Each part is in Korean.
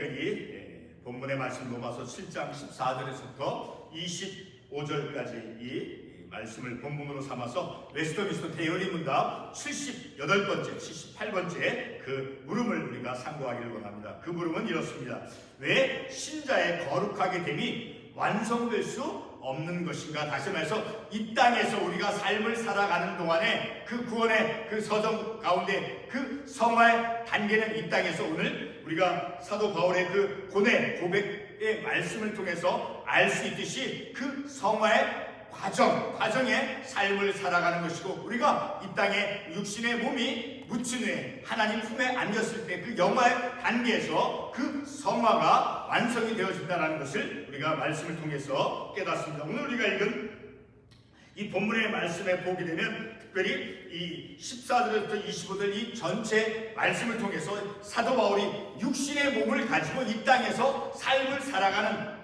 이 본문의 말씀 로마서 7장 14절에서부터 25절까지 이 말씀을 본문으로 삼아서 웨스터민스터 대연의 문답 78번째, 78번째 그 물음을 우리가 상고하기를 원합니다. 그 물음은 이렇습니다. 왜 신자의 거룩하게 됨이 완성될 수 없는 것인가? 다시 말해서 이 땅에서 우리가 삶을 살아가는 동안에 그 구원의 그 서정 가운데 그 성화의 단계는 이 땅에서 오늘 우리가 사도 바울의 그 고백의 말씀을 통해서 알 수 있듯이 그 성화의 과정의 삶을 살아가는 것이고, 우리가 이 땅에 육신의 몸이 묻힌 후에 하나님 품에 안겼을 때 그 영화의 단계에서 그 성화가 완성이 되어진다는 것을 우리가 말씀을 통해서 깨닫습니다. 오늘 우리가 읽은 이 본문의 말씀에 보게 되면 특별히 이 14절부터 25절 이 전체 말씀을 통해서 사도 바울이 육신의 몸을 가지고 이 땅에서 삶을 살아가는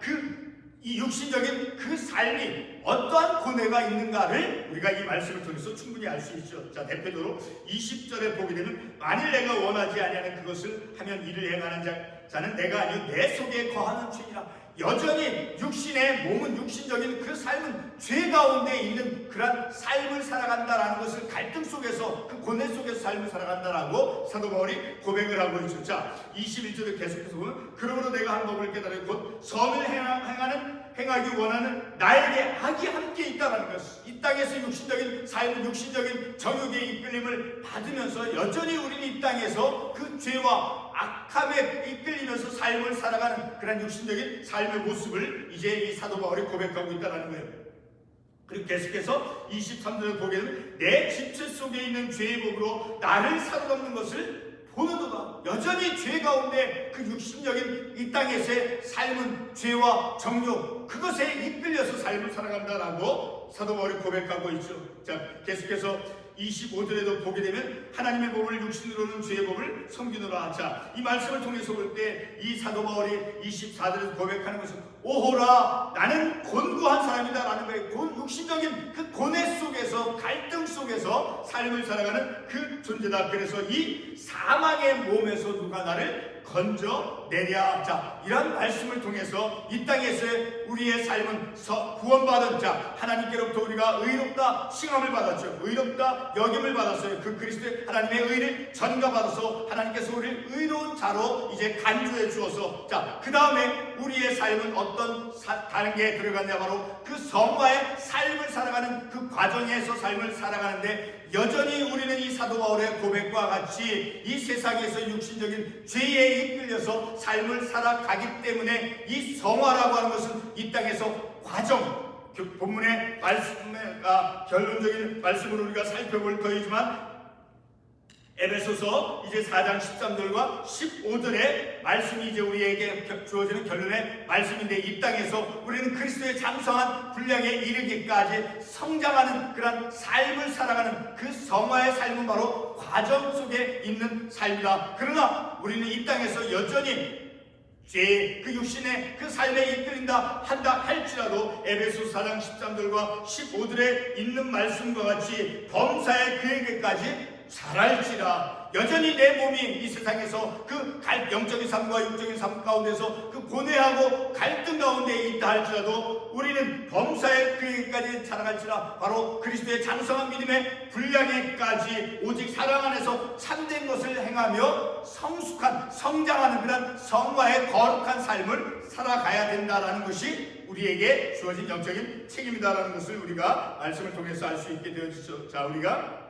이 육신적인 그 삶이 어떠한 고뇌가 있는가를 우리가 이 말씀을 통해서 충분히 알 수 있죠. 자, 대표적으로 20절에 보게 되면 만일 내가 원하지 아니하는 그것을 하면 이를 행하는 자는 내가 아니요 내 속에 거하는 죄니라. 여전히 육신의 몸은 육신적인 그 삶은 죄 가운데 있는 그런 삶을 살아간다라는 것을 갈등 속에서 그 고뇌 속에서 삶을 살아간다라고 사도 바울이 고백을 하고 있죠. 자, 21절에 계속해서 보면 그러므로 내가 한 법을 깨달아 곧 선을 행하기 원하는 나에게 악이 함께 있다라는 것. 이 땅에서 육신적인 삶은 육신적인 정욕의 이끌림을 받으면서 여전히 우리는 이 땅에서 그 죄와 악함에 이끌리면서 삶을 살아가는 그런 육신적인 삶의 모습을 이제 이 사도 바울이 고백하고 있다는 거예요. 그리고 계속해서 23절을 보게 되면 내 지체 속에 있는 죄의 법으로 나를 사로잡는 것을 보는도다. 여전히 죄 가운데 그 육신적인 이 땅에서의 삶은 죄와 정욕 그것에 이끌려서 삶을 살아간다라고 사도 바울이 고백하고 있죠. 자, 계속해서 25절에도 보게 되면 하나님의 법을 육신으로는 죄의 법을 섬기노라. 자, 이 말씀을 통해서 볼 때 이 사도 바울이 24절에서 고백하는 것은 오호라 나는 곤고한 사람이다 라는 거예요. 육신적인 그 고뇌 속에서 갈등 속에서 삶을 살아가는 그 존재다. 그래서 이 사망의 몸에서 누가 나를 건져내랴. 자, 이런 말씀을 통해서 이 땅에서의 우리의 삶은 구원받은 자 하나님께로부터 우리가 의롭다 칭함을 받았죠. 의롭다 여김을 받았어요. 그 그리스도의 하나님의 의를 전가받아서 하나님께서 우리를 의로운 자로 이제 간주해 주어서, 자, 그 다음에 우리의 삶은 어떤 단계에 들어갔냐, 바로 그 성화의 삶을 살아가는 그 과정에서 삶을 살아가는데, 여전히 우리는 이 사도 바울의 고백과 같이 이 세상에서 육신적인 죄에 이끌려서 삶을 살아가기 때문에 이 성화라고 하는 것은 이 땅에서 과정, 본문의 말씀의 결론적인 말씀으로 우리가 살펴볼 터이지만 에베소서 이제 4장 13절과 15절의 말씀이 이제 우리에게 주어지는 결론의 말씀인데, 이 땅에서 우리는 그리스도의 장성한 분량에 이르기까지 성장하는 그런 삶을 살아가는 그 성화의 삶은 바로 과정 속에 있는 삶이다. 그러나 우리는 이 땅에서 여전히 죄, 그 육신의 그 삶에 이끌린다 한다 할지라도 에베소 4장 13절과 15절에 있는 말씀과 같이 범사에 그에게까지 잘할지라. 여전히 내 몸이 이 세상에서 그 영적인 삶과 육적인 삶 가운데서 그 고뇌하고 갈등 가운데 있다 할지라도 우리는 범사에 그에게까지 자라갈지라. 바로 그리스도의 장성한 믿음의 분량에까지 오직 사랑 안에서 참된 것을 행하며 성숙한 성장하는 그런 성화의 거룩한 삶을 살아가야 된다라는 것이 우리에게 주어진 영적인 책임이다라는 것을 우리가 말씀을 통해서 알 수 있게 되어지죠. 자, 우리가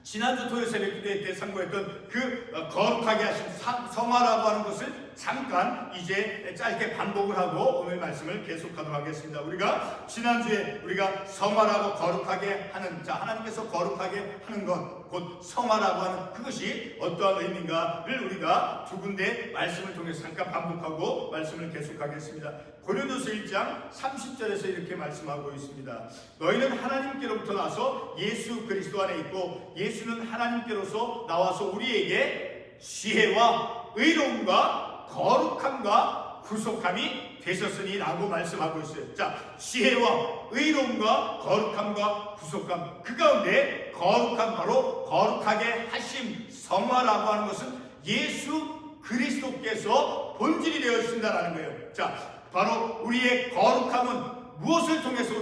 지난주 토요일 새벽 기도회 때 상고했던 그 거룩하게 하신 성화라고 하는 것을 잠깐 이제 짧게 반복을 하고 오늘 말씀을 계속하도록 하겠습니다. 우리가 지난주에 우리가 성화라고 거룩하게 하는, 자, 하나님께서 거룩하게 하는 것, 곧 성화라고 하는 그것이 어떠한 의미인가를 우리가 두 군데 말씀을 통해서 잠깐 반복하고 말씀을 계속하겠습니다. 고린도서 1장 30절에서 이렇게 말씀하고 있습니다. 너희는 하나님께로부터 나서 예수 그리스도 안에 있고 예수는 하나님께로서 나와서 우리에게 지혜와 의로움과 거룩함과 구속함이 되셨으니 라고 말씀하고 있어요. 자, 지혜와 의로움과 거룩함과 구속함, 그 가운데 거룩함, 바로 거룩하게 하심, 성화라고 하는 것은 예수 그리스도께서 본질이 되어진다라는 거예요. 자, 바로 우리의 거룩함은 무엇을 통해서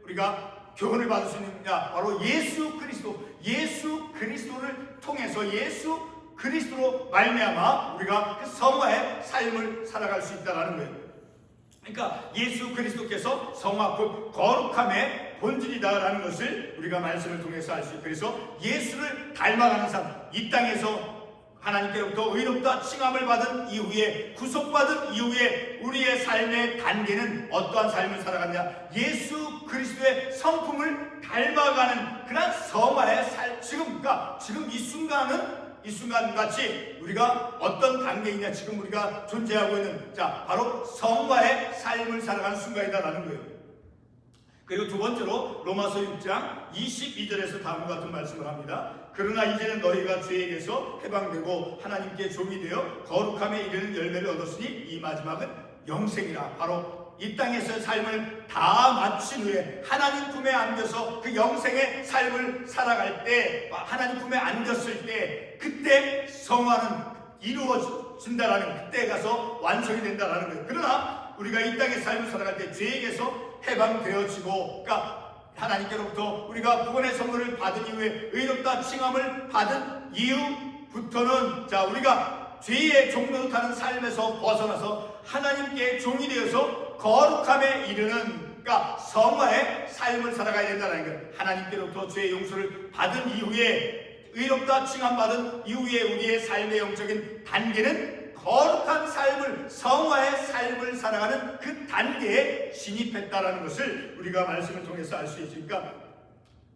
우리가 교훈을 받을 수 있느냐? 바로 예수 그리스도를 통해서 예수 그리스도로 말미암아 우리가 그 성화의 삶을 살아갈 수 있다라는 거예요. 그러니까 예수 그리스도께서 성화 곧 거룩함의 본질이다라는 것을 우리가 말씀을 통해서 알 수 있고, 그래서 예수를 닮아가는 삶, 이 땅에서 하나님께로부터 의롭다 칭함을 받은 이후에, 구속받은 이후에 우리의 삶의 단계는 어떠한 삶을 살아가느냐? 예수 그리스도의 성품을 닮아가는 그런 성화의 삶. 지금 이 순간 같이 우리가 어떤 단계이냐? 지금 우리가 존재하고 있는, 바로 성화의 삶을 살아가는 순간이다라는 거예요. 그리고 두 번째로 로마서 6장 22절에서 다음과 같은 말씀을 합니다. 그러나 이제는 너희가 죄에게서 해방되고 하나님께 종이 되어 거룩함에 이르는 열매를 얻었으니 이 마지막은 영생이라. 바로 이 땅에서의 삶을 다 마친 후에 하나님 품에 안겨서 그 영생의 삶을 살아갈 때, 하나님 품에 안겼을 때, 그때 성화는 이루어진다라는, 그때 가서 완성이 된다라는 거예요. 그러나 우리가 이 땅의 삶을 살아갈 때 죄에게서 해방되어지고, 그러니까 하나님께로부터 우리가 구원의 선물을 받은 이후에 의롭다 칭함을 받은 이후부터는 우리가 죄의 종로로 타는 삶에서 벗어나서 하나님께 종이 되어서 거룩함에 이르는, 그러니까 성화의 삶을 살아가야 된다는 거예요. 하나님께로부터 죄의 용서를 받은 이후에, 의롭다 칭함 받은 이후에 우리의 삶의 영적인 단계는 거룩한 삶을, 성화의 삶을 살아가는 그 단계에 진입했다라는 것을 우리가 말씀을 통해서 알 수 있으니까,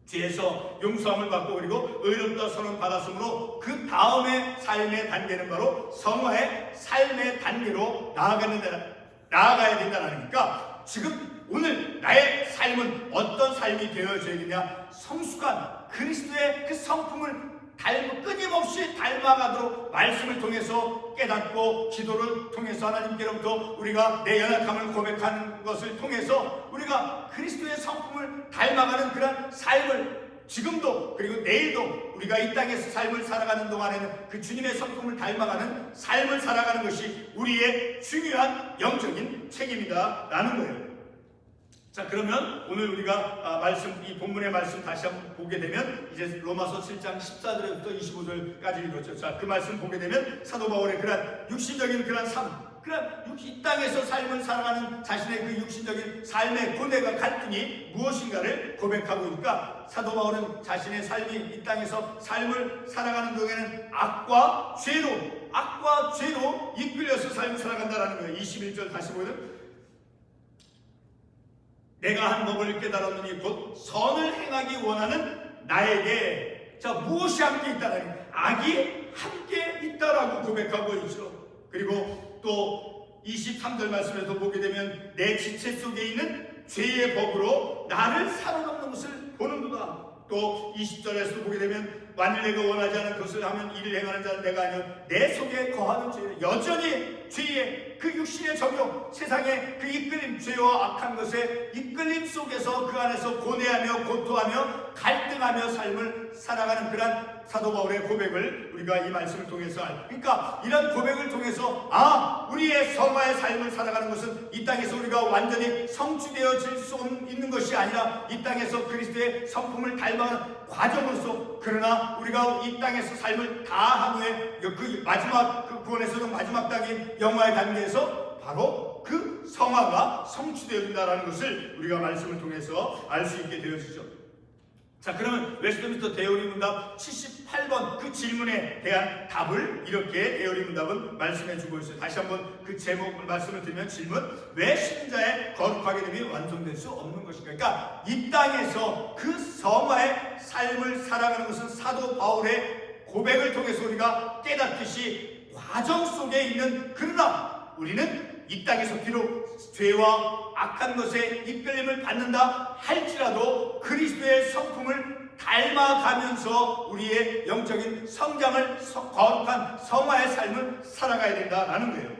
죄에서 용서함을 받고 그리고 의롭다 선언 받았으므로 그 다음의 삶의 단계는 바로 성화의 삶의 단계로 나아가야 된다는 거니까, 지금 오늘 나의 삶은 어떤 삶이 되어져야 되냐? 성숙한 그리스도의 그 성품을 끊임없이 닮아가도록 말씀을 통해서 깨닫고, 기도를 통해서 하나님께로부터 우리가 내 연약함을 고백하는 것을 통해서 우리가 그리스도의 성품을 닮아가는 그런 삶을 지금도 그리고 내일도 우리가 이 땅에서 삶을 살아가는 동안에는 그 주님의 성품을 닮아가는 삶을 살아가는 것이 우리의 중요한 영적인 책임이다라는 거예요. 자, 그러면 오늘 우리가 이 본문의 말씀 다시 한번 보게 되면, 이제 로마서 7장 14절부터 25절까지 읽었죠. 자, 그 말씀 보게 되면 사도 바울의 그런 육신적인 그런 삶, 이 땅에서 삶을 살아가는 자신의 그 육신적인 삶의 고뇌가 갈등이 무엇인가를 고백하고 있으니까, 사도 바울은 자신의 삶이 이 땅에서 삶을 살아가는 동안에는 악과 죄로 이끌려서 삶을 살아간다는 거예요. 21절 다시 보면, 내가 한 법을 깨달았느니 곧 선을 행하기 원하는 나에게, 무엇이 함께 있다라니, 악이 함께 있다라고 고백하고 있죠. 그리고 또 23절 말씀에서 보게 되면, 내 지체 속에 있는 죄의 법으로 나를 사로잡는 것을 보는도다. 또 20절에서 보게 되면, 만일 내가 원하지 않은 것을 하면 이를 행하는 자는 내가 아니요 내 속에 거하는 죄, 여전히 죄의 그 육신의 적용, 세상의 그 이끌림, 죄와 악한 것의 이끌림 속에서 그 안에서 고뇌하며 고토하며 갈등하며 삶을 살아가는 그런 사도 바울의 고백을 우리가 이 말씀을 통해서 그러니까 이런 고백을 통해서, 우리의 성화의 삶을 살아가는 것은 이 땅에서 우리가 완전히 성취되어질 수 있는 것이 아니라 이 땅에서 그리스도의 성품을 닮아가는 과정으로서, 그러나 우리가 이 땅에서 삶을 다 한 후에 그 마지막, 그 구원에서는 마지막 단계인 영화의 단계에서 바로 그 성화가 성취되어진다는 것을 우리가 말씀을 통해서 알 수 있게 되어지죠. 자, 그러면 웨스트민스터 대요리 문답 78번 그 질문에 대한 답을 이렇게 대요리 문답은 말씀해 주고 있어요. 다시 한번 그 제목을 말씀을 드리면, 질문, 왜 신자의 거룩하게 됨이 완성될 수 없는 것인가? 그러니까 이 땅에서 그 성화의 삶을 살아가는 것은 사도 바울의 고백을 통해서 우리가 깨닫듯이 과정 속에 있는, 그러나 우리는 이 땅에서 비록 죄와 악한 것에 이끌림을 받는다 할지라도 그리스도의 성품을 닮아가면서 우리의 영적인 성장을, 거룩한 성화의 삶을 살아가야 된다라는 거예요.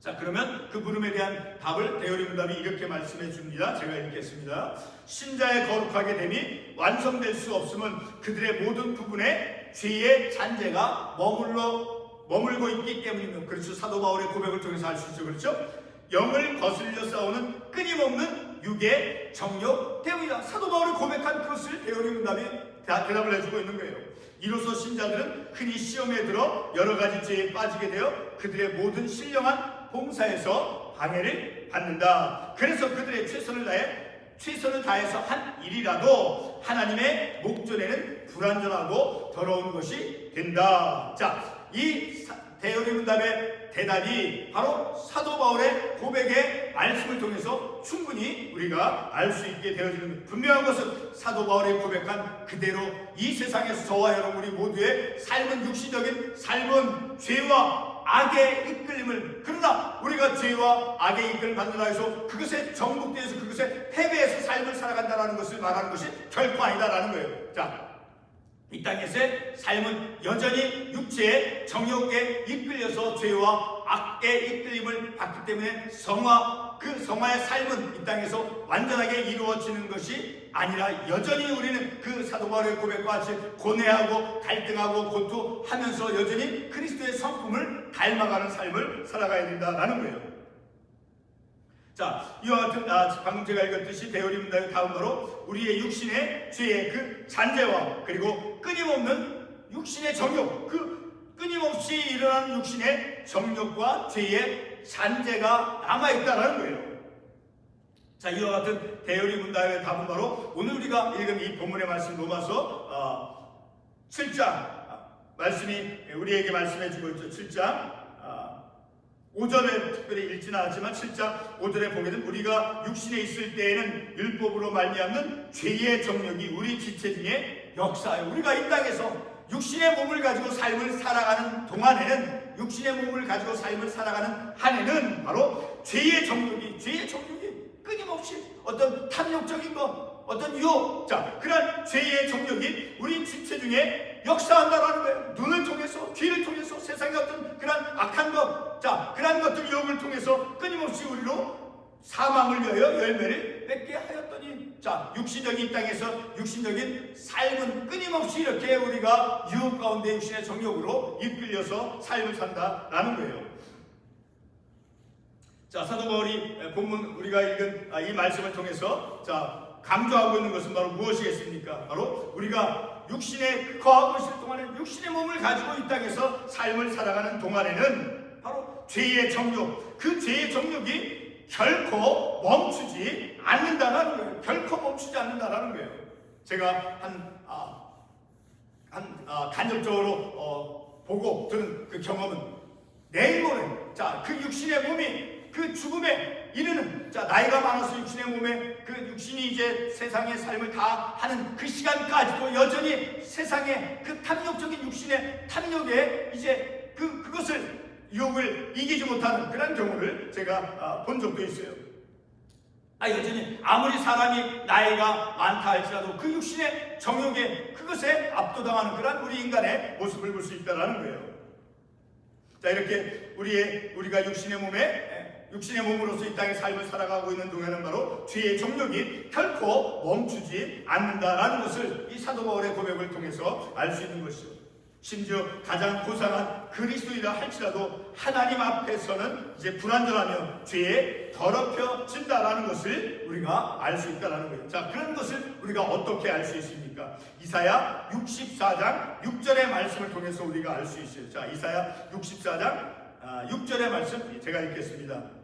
자, 그러면 그 물음에 대한 답을 대요리 문답이 이렇게 말씀해 줍니다. 제가 읽겠습니다. 신자의 거룩하게 됨이 완성될 수 없음은 그들의 모든 부분에 죄의 잔재가 머물러 머물고 있기 때문이며, 그렇죠. 사도 바울의 고백을 통해서 알 수 있죠. 그렇죠. 영을 거슬려 싸우는 끊임없는 육의 정욕 때문이다. 사도 바울이 고백한 그것을 대열이 문답이 대답을 해주고 있는 거예요. 이로써 신자들은 흔히 시험에 들어 여러 가지 죄에 빠지게 되어 그들의 모든 신령한 봉사에서 방해를 받는다. 그래서 그들의 최선을 다해서 한 일이라도 하나님의 목전에는 불완전하고 더러운 것이 된다. 자, 이 대열이 문답의 대답이 바로 사도 바울의 고백의 말씀을 통해서 충분히 우리가 알 수 있게 되어지는, 분명한 것은 사도 바울이 고백한 그대로 이 세상에서 저와 여러분이 모두의 삶은, 육신적인 삶은 죄와 악의 이끌림을, 그러나 우리가 죄와 악의 이끌림을 받는다 해서 그것에 정복되어서 그것에 패배해서 삶을 살아간다는 것을 말하는 것이 결코 아니다라는 거예요. 자, 이 땅에서의 삶은 여전히 육체의 정욕에 이끌려서 죄와 악의 이끌림을 받기 때문에 그 성화의 삶은 이 땅에서 완전하게 이루어지는 것이 아니라 여전히 우리는 그 사도 바울의 고백과 같이 고뇌하고 갈등하고 고투하면서 여전히 그리스도의 성품을 닮아가는 삶을 살아가야 된다라는 거예요. 자, 이와 같은 방금 제가 읽었듯이 대열이 문답의 다음으로 우리의 육신의 죄의 그 잔재와 그리고 끊임없는 육신의 정욕, 그 끊임없이 일어나는 육신의 정욕과 죄의 잔재가 남아있다는 거예요. 자, 이와 같은 대열이 문답의 답은 바로 오늘 우리가 읽은 이 본문의 말씀 로마서 7장 말씀이 우리에게 말씀해 주고 있죠. 7장 5절에 특별히 읽지는 않았지만 7장 5절에 보게 되면 우리가 육신에 있을 때에는 율법으로 말미암는 죄의 정욕이 우리 지체 중에 역사하여, 우리가 이 땅에서 육신의 몸을 가지고 삶을 살아가는 동안에는, 육신의 몸을 가지고 삶을 살아가는 한에는 바로 죄의 정욕이 끊임없이 어떤 탐욕적인 것, 어떤 유혹, 자, 그런 죄의 정욕이 우리 지체 중에 역사한다라는 거예요. 눈을 통해서, 귀를 통해서 세상의 어떤 그런 악한 것, 자, 그런 것들 유혹을 통해서 끊임없이 우리로 사망을 위하여 열매를 맺게 하였더니, 자, 육신적인 땅에서 육신적인 삶은 끊임없이 이렇게 우리가 유혹 가운데 육신의 정욕으로 이끌려서 삶을 산다라는 거예요. 자, 사도 바울이 본문 우리가 읽은 이 말씀을 통해서 자, 강조하고 있는 것은 바로 무엇이겠습니까? 바로 우리가 육신에 거하고 있을 동안에, 육신의 몸을 가지고 이 땅에서 삶을 살아가는 동안에는 바로 죄의 정욕, 그 죄의 정욕이 결코 멈추지 않는다는 거예요. 결코 멈추지 않는다는 거예요. 제가 간접적으로 보고 들은 그 경험은 내일 모레, 자, 그 육신의 몸이 그 죽음에 이르는, 자, 나이가 많아서 육신의 몸에 그 육신이 이제 세상의 삶을 다 하는 그 시간까지도 여전히 세상의 그 탐욕적인 육신의 탐욕에 이제 그것을 유혹을 이기지 못하는 그런 경우를 제가 본 적도 있어요. 여전히 아무리 사람이 나이가 많다 할지라도 그 육신의 정욕에 그것에 압도당하는 그런 우리 인간의 모습을 볼 수 있다는 거예요. 자, 이렇게 우리가 육신의 몸으로서 이 땅의 삶을 살아가고 있는 동안은 바로 죄의 정욕이 결코 멈추지 않는다라는 것을 이 사도 바울의 고백을 통해서 알 수 있는 것이죠. 심지어 가장 고상한 그리스도이라 할지라도 하나님 앞에서는 이제 불완전하며 죄에 더럽혀진다라는 것을 우리가 알 수 있다는 거예요. 자, 그런 것을 우리가 어떻게 알 수 있습니까? 이사야 64장 6절의 말씀을 통해서 우리가 알 수 있어요. 자, 이사야 64장 6절의 말씀 제가 읽겠습니다.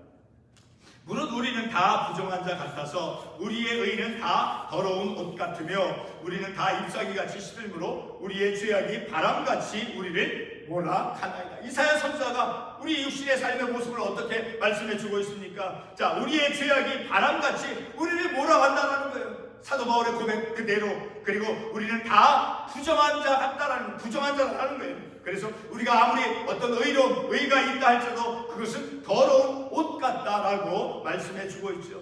무릇 우리는 다 부정한 자 같아서 우리의 의는 다 더러운 옷 같으며 우리는 다 잎사귀같이 시들므로 우리의 죄악이 바람같이 우리를 몰아가나이다. 이사야 선지자가 우리 육신의 삶의 모습을 어떻게 말씀해 주고 있습니까? 자, 우리의 죄악이 바람같이 우리를 몰아간다는 거예요. 사도 바울의 고백 그대로. 그리고 우리는 다 부정한 자 같다라는, 부정한 자라는 거예요. 그래서 우리가 아무리 어떤 의가 있다 할지라도 그것은 더러운 옷 같다라고 말씀해 주고 있죠.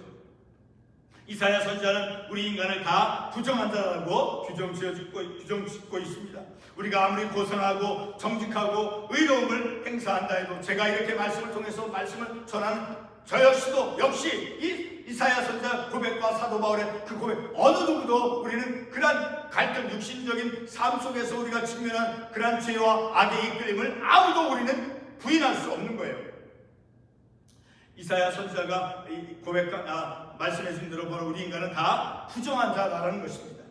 이사야 선지자는 우리 인간을 다 부정한다라고 규정짓고 있습니다. 우리가 아무리 고상하고 정직하고 의로움을 행사한다 해도, 제가 이렇게 말씀을 통해서 말씀을 전하는 저 역시 이사야 선지자 고백과 사도 바울의 그 고백, 어느 누구도 우리는 그러한 갈등, 육신적인 삶 속에서 우리가 직면한 그러한 죄와 악의 이끌림을 아무도 우리는 부인할 수 없는 거예요. 이사야 선지자가 말씀해 준 대로 바로 우리 인간은 다 부정한 자라는 것입니다.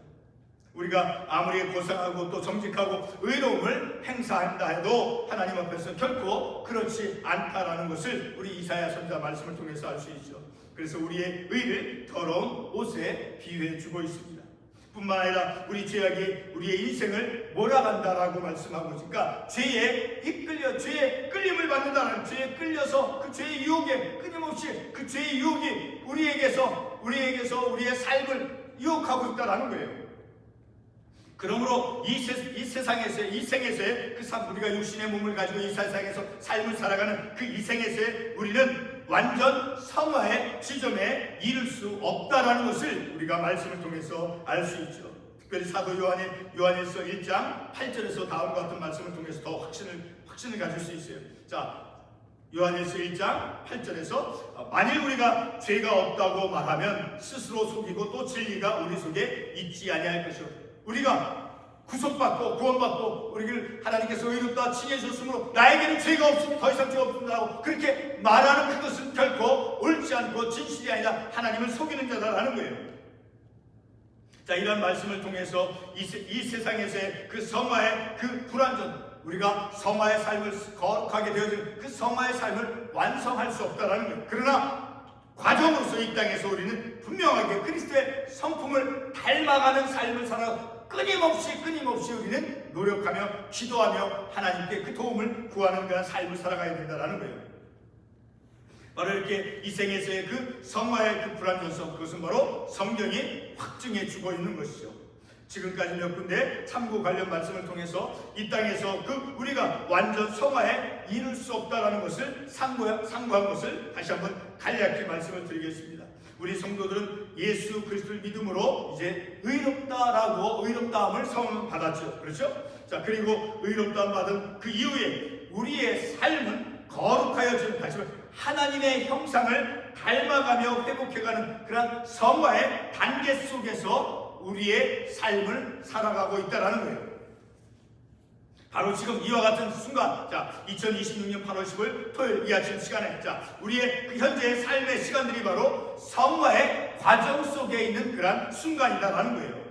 우리가 아무리 고상하고 또 정직하고 의로움을 행사한다 해도 하나님 앞에서 결코 그렇지 않다라는 것을 우리 이사야 선지자 말씀을 통해서 알 수 있죠. 그래서 우리의 의를 더러운 옷에 비유해 주고 있습니다. 뿐만 아니라 우리 죄악이 우리의 인생을 몰아간다라고 말씀하고 있으니까, 죄에 끌림을 받는다는, 죄에 끌려서 그 죄의 유혹에 끊임없이 그 죄의 유혹이 우리에게서 우리의 삶을 유혹하고 있다라는 거예요. 그러므로 이 생에서의 그 삶, 우리가 육신의 몸을 가지고 이 세상에서 삶을 살아가는 그 이 생에서의 우리는 완전 성화의 지점에 이를 수 없다라는 것을 우리가 말씀을 통해서 알 수 있죠. 특별히 사도 요한일서 1장 8절에서 다음과 같은 말씀을 통해서 더 확신을 가질 수 있어요. 자, 요한일서 1장 8절에서 만일 우리가 죄가 없다고 말하면 스스로 속이고 또 진리가 우리 속에 있지 아니할 것이요. 우리가 구속받고 구원받고 우리를 하나님께서 의롭다 칭해 주셨으므로 나에게는 죄가 없으니 더 이상 죄가 없습니다라고 그렇게 말하는 그것은 결코 옳지 않고 진실이 아니라 하나님을 속이는 자다라는 거예요. 자, 이런 말씀을 통해서 이 세상에서의 그 성화의 그 불완전, 우리가 성화의 삶을 거룩하게 되어진 그 성화의 삶을 완성할 수 없다라는 거예요. 그러나 과정으로서 이 땅에서 우리는 분명하게 그리스도의 성품을 닮아가는 삶을 살아 끊임없이 우리는 노력하며 기도하며 하나님께 그 도움을 구하는 그런 삶을 살아가야 된다는 거예요. 바로 이렇게 이 생에서의 그 성화의 그 불완전성, 그것은 바로 성경이 확증해 주고 있는 것이죠. 지금까지 몇 군데 참고 관련 말씀을 통해서 이 땅에서 그 우리가 완전 성화에 이룰 수 없다라는 것을 상고한 것을 다시 한번 간략히 말씀을 드리겠습니다. 우리 성도들은 예수 그리스도를 믿음으로 이제 의롭다함을 선언 받았죠. 그렇죠? 자, 그리고 의롭다함 받은 그 이후에 우리의 삶은 거룩하여지는, 다시 말해 하나님의 형상을 닮아가며 회복해가는 그런 성화의 단계 속에서 우리의 삶을 살아가고 있다는 거예요. 바로 지금 이와 같은 순간, 자, 2026년 8월 10일 토요일 이 아침 시간에, 자, 우리의 그 현재의 삶의 시간들이 바로 성화의 과정 속에 있는 그런 순간이다라는 거예요.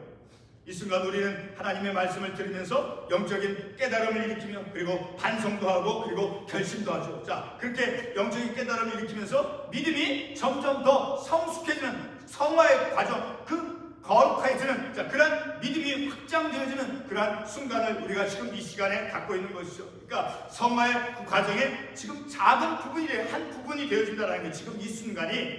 이 순간 우리는 하나님의 말씀을 들으면서 영적인 깨달음을 일으키며, 그리고 반성도 하고, 그리고 결심도 하죠. 자, 그렇게 영적인 깨달음을 일으키면서 믿음이 점점 더 성숙해지는 성화의 과정, 그 거룩해지는, 자, 그런 믿음이 확장되어지는 그러한 순간을 우리가 지금 이 시간에 갖고 있는 것이죠. 그러니까 성화의 그 과정에 지금 작은 한 부분이 되어진다는 게 지금 이 순간이.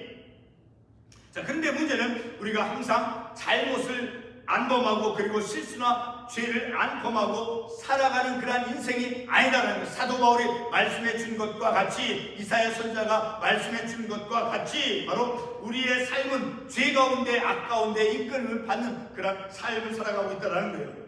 자, 그런데 문제는 우리가 항상 잘못을 안 범하고, 그리고 실수나 죄를 안 범하고 살아가는 그러한 인생이 아니다라는 것. 사도 바울이 말씀해 준 것과 같이, 이사야 선지자가 말씀해 준 것과 같이 바로 우리의 삶은 죄 가운데, 악 가운데 이끌림을 받는 그런 삶을 살아가고 있다는 거예요.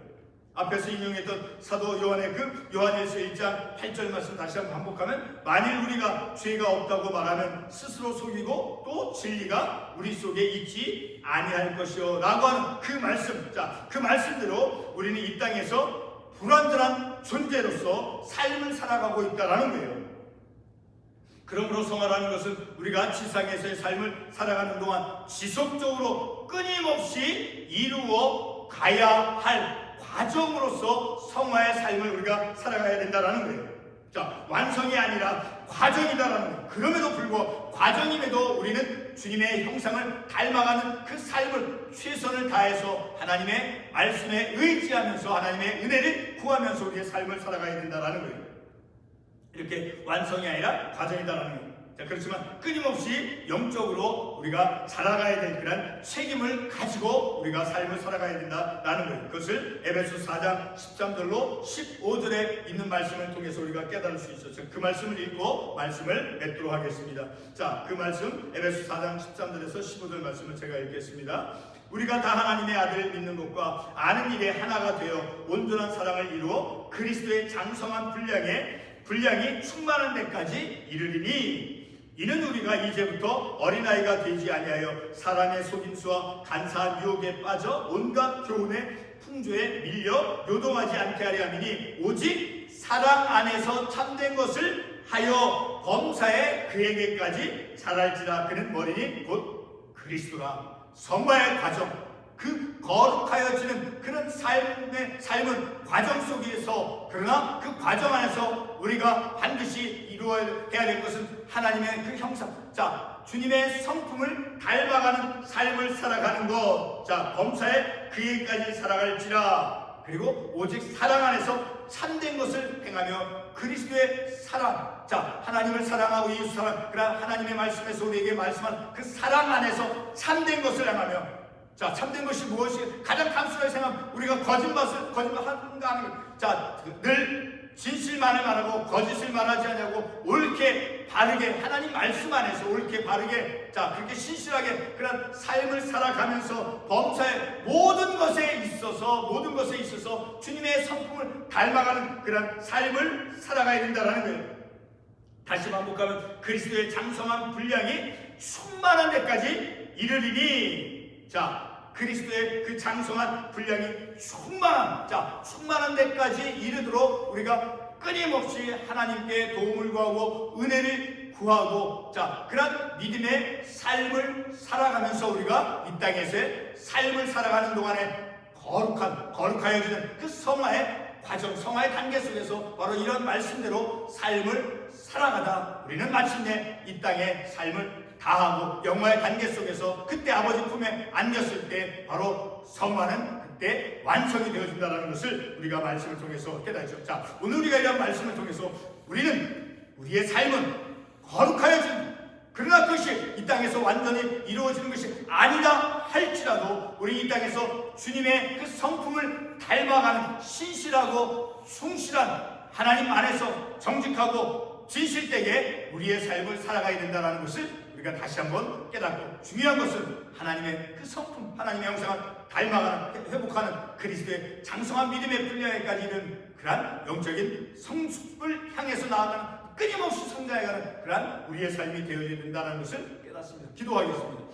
앞에서 인용했던 사도 요한의 그 요한일서 1장 8절 말씀 다시 한번 반복하면, 만일 우리가 죄가 없다고 말하면 스스로 속이고 또 진리가 우리 속에 있지 아니할 것이요 라고 하는 그 말씀. 자, 그 말씀대로 우리는 이 땅에서 불완전한 존재로서 삶을 살아가고 있다는 거예요. 그러므로 성화라는 것은 우리가 지상에서의 삶을 살아가는 동안 지속적으로 끊임없이 이루어 가야 할 과정으로서 성화의 삶을 우리가 살아가야 된다는 거예요. 자, 완성이 아니라 과정이다라는 거예요. 그럼에도 불구하고 과정임에도 우리는 주님의 형상을 닮아가는 그 삶을 최선을 다해서 하나님의 말씀에 의지하면서 하나님의 은혜를 구하면서 우리의 삶을 살아가야 된다는 거예요. 이렇게 완성이 아니라 과정이다라는 거예요. 자, 그렇지만 끊임없이 영적으로 우리가 자라가야 될 그런 책임을 가지고 우리가 삶을 살아가야 된다라는 거예요. 그것을 에베소 4장 13절로 15절에 있는 말씀을 통해서 우리가 깨달을 수 있었죠. 그 말씀을 읽고 말씀을 맺도록 하겠습니다. 자, 그 말씀 에베소 4장 13절에서 15절 말씀을 제가 읽겠습니다. 우리가 다 하나님의 아들을 믿는 것과 아는 일에 하나가 되어 온전한 사랑을 이루어 그리스도의 장성한 분량이 충만한 데까지 이르리니, 이는 우리가 이제부터 어린아이가 되지 아니하여 사람의 속임수와 간사한 유혹에 빠져 온갖 교훈의 풍조에 밀려 요동하지 않게 하려 함이니, 오직 사랑 안에서 참된 것을 하여 범사에 그에게까지 자랄지라. 그는 머리니 곧 그리스도라. 성화의 과정, 그 거룩하여지는 그런 삶은 과정 속에서, 그러나 그 과정 안에서 우리가 반드시 이루어야 될 것은 하나님의 그 형상, 자, 주님의 성품을 닮아가는 삶을 살아가는 것. 자, 범사에 그에까지 살아갈지라. 그리고 오직 사랑 안에서 참된 것을 행하며 그리스도의 사랑, 자, 하나님을 사랑하고 이웃 사랑, 그러나 하나님의 말씀에서 우리에게 말씀한 그 사랑 안에서 참된 것을 행하며, 자, 참된 것이 무엇이 가장 단순하게 생각하면 우리가 거짓말하는가 하는 것. 자, 늘 진실만을 말하고 거짓을 말하지 않냐고, 옳게 바르게 하나님 말씀 안에서 옳게 바르게, 자, 그렇게 신실하게 그런 삶을 살아가면서 범사의 모든 것에 있어서 주님의 성품을 닮아가는 그런 삶을 살아가야 된다는 거예요. 다시 반복하면 그리스도의 장성한 분량이 충만한 데까지 이르리니, 자, 그리스도의 그 장성한 분량이 충만한 데까지 이르도록 우리가 끊임없이 하나님께 도움을 구하고 은혜를 구하고, 자, 그런 믿음의 삶을 살아가면서 우리가 이 땅에서의 삶을 살아가는 동안에 거룩하여지는 그 성화의 과정, 성화의 단계 속에서 바로 이런 말씀대로 삶을 살아가다 우리는 마침내 이 땅의 삶을 다하고 영화의 단계 속에서 그때 아버지 품에 안겼을 때 바로 성화는 그때 완성이 되어진다는 것을 우리가 말씀을 통해서 깨닫죠. 자, 오늘 우리가 이런 말씀을 통해서 우리의 삶은 거룩하여진, 그러나 그것이 이 땅에서 완전히 이루어지는 것이 아니다 할지라도 우리 이 땅에서 주님의 그 성품을 닮아가는 신실하고 충실한 하나님 안에서 정직하고 진실되게 우리의 삶을 살아가야 된다는 것을 우리가 다시 한번 깨닫고, 중요한 것은 하나님의 그 성품, 하나님의 형상을 닮아가는, 회복하는 그리스도의 장성한 믿음의 분량에까지 이르는 그러한 영적인 성숙을 향해서 나아가는, 끊임없이 성장해가는 그러한 우리의 삶이 되어야 된다는 것을 깨닫습니다. 기도하겠습니다.